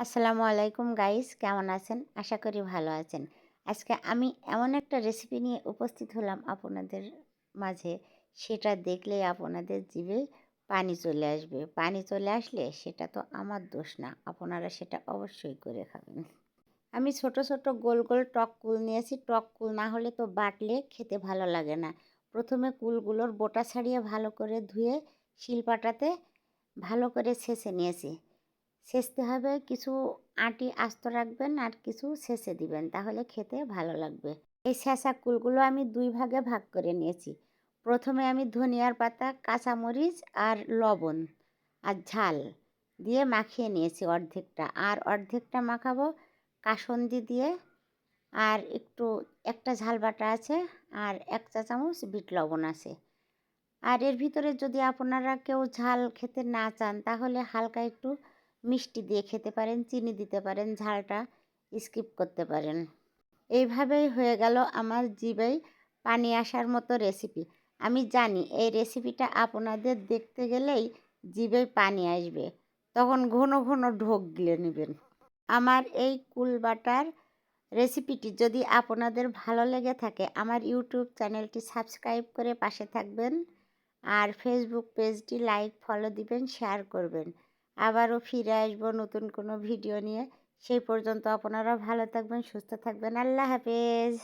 আসসালামু আলাইকুম গাইস, কেমন আছেন? আশা করি ভালো আছেন। আজকে আমি এমন একটা রেসিপি নিয়ে উপস্থিত হলাম আপনাদের মাঝে, সেটা দেখলেই আপনাদের জিভে পানি চলে আসবে। পানি চলে আসলে সেটা তো আমার দোষ না, আপনারা সেটা অবশ্যই করে খাবেন। আমি ছোট ছোট গোল গোল টক কুল নিয়েছি। টক কুল না হলে তো বাটলে খেতে ভালো লাগে না। প্রথমে কুলগুলোর বোটা ছাড়িয়ে ভালো করে ধুয়ে শিলপাটাতে ভালো করে ছেঁচে নিয়েছি। ছেঁচতে হবে, কিছু আঁটি আস্ত রাখবেন আর কিছু ছেঁচে দিবেন, তাহলে খেতে ভালো লাগবে। এই ছেঁচা কুলগুলো আমি দুই ভাগে ভাগ করে নিয়েছি। প্রথমে আমি ধনিয়ার পাতা, কাঁচামরিচ আর লবণ আর ঝাল দিয়ে মাখিয়ে নিয়েছি অর্ধেকটা, আর অর্ধেকটা মাখাবো কাসুন্দি দিয়ে। আর একটু একটা ঝাল বাটা আছে, আর 1 চা চামচ বিট লবণ আছে। আর এর ভিতরে যদি আপনারা কেউ ঝাল খেতে না চান, তাহলে হালকা একটু মিষ্টি দিয়ে খেতে পারেন, চিনি দিতে পারেন, ঝালটা স্কিপ করতে পারেন। এইভাবেই হয়ে গেল আমার জিভেয় পানি আসার মতো রেসিপি। আমি জানি এই রেসিপিটা আপনাদের দেখতে গেলেই জিভেয় পানি আসবে, তখন ঘন ঘন ঢোক গিলে নেবেন। আমার এই কুল বাটার রেসিপিটি যদি আপনাদের ভালো লেগে থাকে, আমার ইউটিউব চ্যানেলটি সাবস্ক্রাইব করে পাশে থাকবেন, আর ফেসবুক পেজটি লাইক ফলো দিবেন, শেয়ার করবেন। আবারও ফিরে আসবো নতুন কোনো ভিডিও নিয়ে। সেই পর্যন্ত আপনারা ভালো থাকবেন, সুস্থ থাকবেন। আল্লাহ হাফেজ।